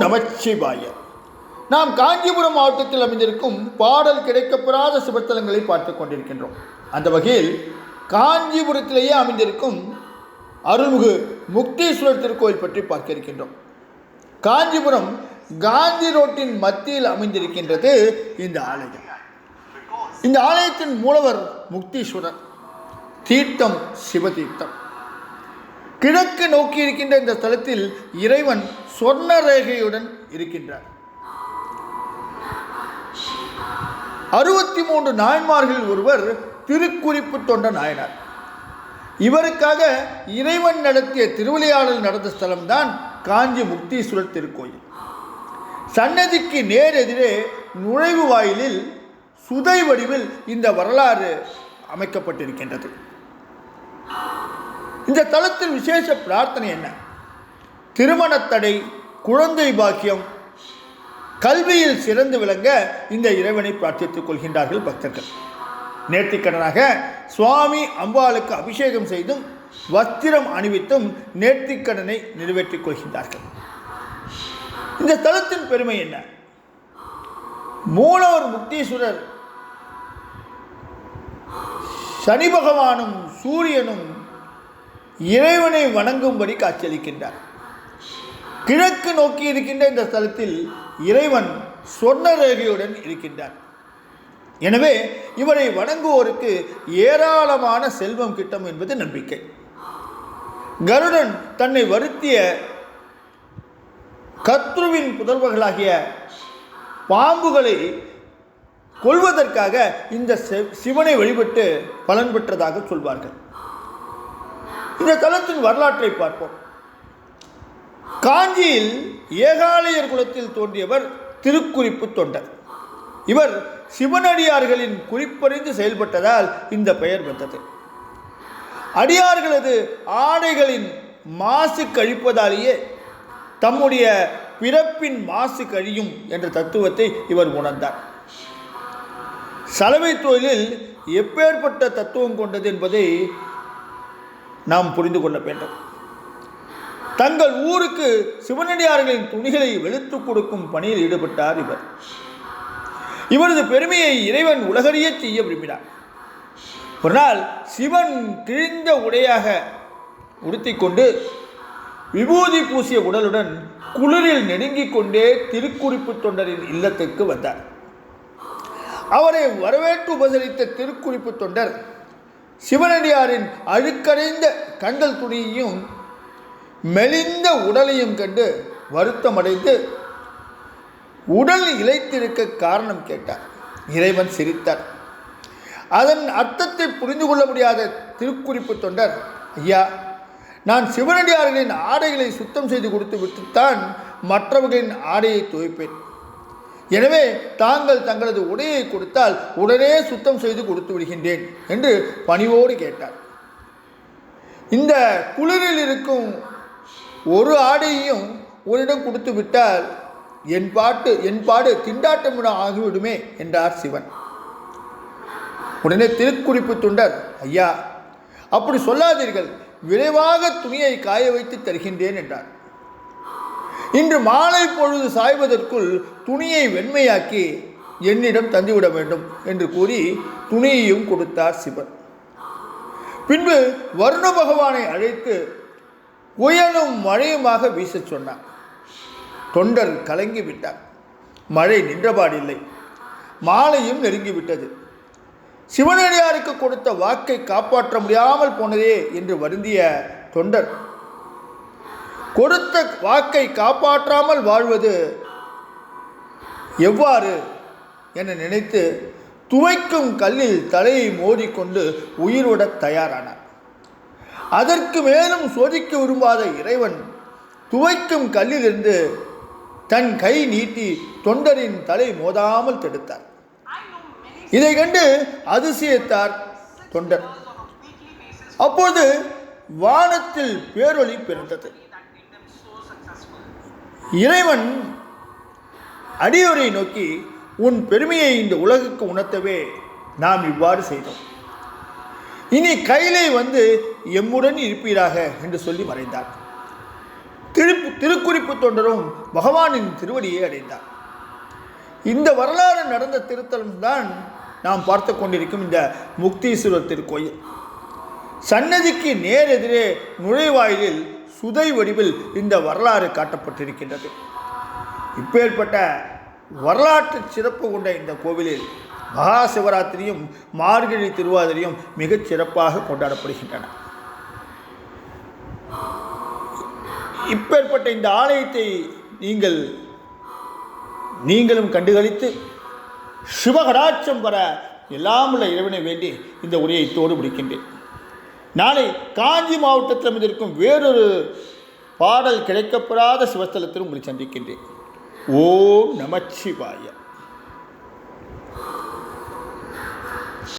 நமச்சிவாய. நாம் காஞ்சிபுரம் மாவட்டத்தில் அமைந்திருக்கும் பாடல் கிடைக்கப்பெறாத சிவத்தலங்களை பார்த்து கொண்டிருக்கின்றோம். அந்த வகையில் காஞ்சிபுரத்திலேயே அமைந்திருக்கும் அருள்மிகு முக்தீஸ்வரர் திருக்கோயில் பற்றி பார்க்க இருக்கின்றோம். காஞ்சிபுரம் காந்தி ரோட்டின் மத்தியில் அமைந்திருக்கின்றது இந்த ஆலயம். இந்த ஆலயத்தின் மூலவர் முக்தீஸ்வரர், தீர்த்தம் சிவதீர்த்தம். கிழக்கு நோக்கி இருக்கின்ற இந்த ஸ்தலத்தில் இறைவன் சொர்ண ரேகையுடன் இருக்கின்றார். 63 நாயன்மார்களில் ஒருவர் திருக்குறிப்பு தொண்ட நாயனார். இவருக்காக இறைவன் நடத்திய திருவிளையாடல் நடந்த ஸ்தலம்தான் காஞ்சி முக்தீஸ்வரர் திருக்கோயில். சன்னதிக்கு நேர் எதிரே நுழைவு வாயிலில் சுதை வடிவில் இந்த வரலாறு அமைக்கப்பட்டிருக்கின்றது. இந்த தலத்தில் விசேஷ பிரார்த்தனை என்ன? திருமணத்தடை, குழந்தை பாக்கியம், கல்வியில் சிறந்து விளங்க இந்த இறைவனை பிரார்த்தித்துக் கொள்கின்றார்கள் பக்தர்கள். நேர்த்திக்கடனாக சுவாமி அம்பாளுக்கு அபிஷேகம் செய்தும் வஸ்திரம் அணிவித்தும் நேர்த்திக்கடனை நிறைவேற்றிக் கொள்கின்றார்கள். இந்த தலத்தின் பெருமை என்ன? மூலவர் முக்தீஸ்வரர் சனி பகவானும் சூரியனும் இறைவனை வணங்கும்படி காட்சியளிக்கின்றார். கிழக்கு நோக்கி இருக்கின்ற இந்த ஸ்தலத்தில் இறைவன் சொர்ண ரேகையுடன் இருக்கின்றார். எனவே இவரை வணங்குவோருக்கு ஏராளமான செல்வம் கிட்டும் என்பது நம்பிக்கை. கருடன் தன்னை வருத்திய கத்ருவின் புதல்வர்களாகிய பாம்புகளை கொல்வதற்காக இந்த சிவனை வழிபட்டு பலன் பெற்றதாக சொல்வார்கள். இந்த தலத்தின் வரலாற்றை பார்ப்போம். காஞ்சியில் ஏகாலயர் குலத்தில் தோன்றியவர் திருக்குறிப்பு தொண்டர். இவர் சிவனடியார்களின் குறிப்பறிந்து செயல்பட்டதால் இந்த பெயர் வந்தது. அடியார்களது ஆடைகளின் மாசு கழிப்பதாலேயே தம்முடைய பிறப்பின் மாசு கழியும் என்ற தத்துவத்தை இவர் உணர்ந்தார். சலவை தொழிலில் எப்பேற்பட்ட தத்துவம் கொண்டது என்பதை நாம் புரிந்து கொள்ள வேண்டும். தங்கள் ஊருக்கு சிவனடியார்களின் துணிகளை வெளுத்து கொடுக்கும் பணியில் ஈடுபட்டார் இவர். இவரது பெருமையை இறைவன் உலகறிய செய்ய விரும்பினார். ஒரு நாள் சிவன் கிழிந்த உடையாக உடுத்திக்கொண்டு விபூதி பூசிய உடலுடன் குளிரில் நெருங்கிக் கொண்டே திருக்குறிப்பு தொண்டரின் இல்லத்திற்கு வந்தார். அவரை வரவேற்று உபசரித்த திருக்குறிப்பு தொண்டர் சிவனடியாரின் அழுக்கடைந்த கண்டல் துணியையும் மெலிந்த உடலையும் கண்டு வருத்தமடைந்து உடல் இளைத்திருக்க காரணம் கேட்டார். இறைவன் சிரித்தார். அதன் அர்த்தத்தை புரிந்து கொள்ள முடியாத திருக்குறிப்பு தொண்டர், ஐயா, நான் சிவனடியார்களின் ஆடைகளை சுத்தம் செய்து கொடுத்து விட்டுத்தான் மற்றவர்களின் ஆடையை துவைப்பேன். எனவே தாங்கள் தங்களது உடையை கொடுத்தால் உடனே சுத்தம் செய்து கொடுத்து விடுகின்றேன் என்று பணிவோடு கேட்டார். இந்த குளிரில் இருக்கும் ஒரு ஆடையையும் உன்னிடம் கொடுத்து விட்டால் என் பாடு திண்டாட்டமிடம் ஆகிவிடுமே என்றார் சிவன். உடனே திருக்குறிப்பு தொண்டர், ஐயா, அப்படி சொல்லாதீர்கள், விரைவாக துணியை காய வைத்து தருகின்றேன் என்றார். இன்று மாலை பொழுது சாய்வதற்குள் துணியை வெண்மையாக்கி என்னிடம் தந்துவிட வேண்டும் என்று கூறி துணியையும் கொடுத்தார் சிவன். பின்பு வருண பகவானை அழைத்து புயலும் மழையுமாக வீசச் சொன்னார். தொண்டர் கலங்கி விட்டார். மழை நின்றபாடில்லை. மாலையும் நெருங்கிவிட்டது. சிவனடியாருக்கு கொடுத்த வாக்கை காப்பாற்ற முடியாமல் போனதே என்று வருந்திய தொண்டர், கொடுத்த வாக்கை காப்பாற்றாமல் வாழ்வது எவ்வாறு என நினைத்து துவைக்கும் கல்லில் தலையை மோதிக்கொண்டு உயிரோட தயாரானார். அதற்கு மேலும் சோதிக்க விரும்பாத இறைவன் துவைக்கும் கல்லிலிருந்து தன் கை நீட்டி தொண்டரின் தலை மோதாமல் தடுத்தார். இதை கண்டு அதிசயித்தார் தொண்டர். அப்போது வானத்தில் பேரொளி பிறந்தது. இறைவன் அடியோரை நோக்கி, உன் பெருமையை இந்த உலகுக்கு உணர்த்தவே நாம் இவ்வாறு செய்தோம். இனி கையிலே வந்து எம்முடன் இருப்பீராக என்று சொல்லி மறைந்தார். திருக்குறிப்பு தொண்டரும் பகவானின் திருவடியை அடைந்தார். இந்த வரலாறு நடந்த திருத்தலம்தான் நாம் பார்த்து கொண்டிருக்கும் இந்த முக்தீஸ்வரர் திருக்கோயில். சன்னதிக்கு நேர் எதிரே நுழைவாயிலில் சுதை வடிவில் இந்த வரலாறு காட்டப்பட்டிருக்கின்றது. இப்பேற்பட்ட வரலாற்று சிறப்பு கொண்ட இந்த கோவிலில் மகா சிவராத்திரியும் மார்கழி திருவாதிரையும் மிகச் சிறப்பாக கொண்டாடப்படுகின்றன. இப்பேற்பட்ட இந்த ஆலயத்தை நீங்களும் கண்டுகளித்து சிவகடாட்சம் பெற எல்லாம் உள்ள இறைவனை வேண்டி இந்த உரையை தோடு முடிக்கின்றேன். நாளை காஞ்சி மாவட்டத்தில் இருக்கும் வேறொரு பாடல் கிடைக்கப்பெறாத சிவஸ்தலத்திலும் உங்களை சந்திக்கின்றேன். ஓம் நமச்சிவாய.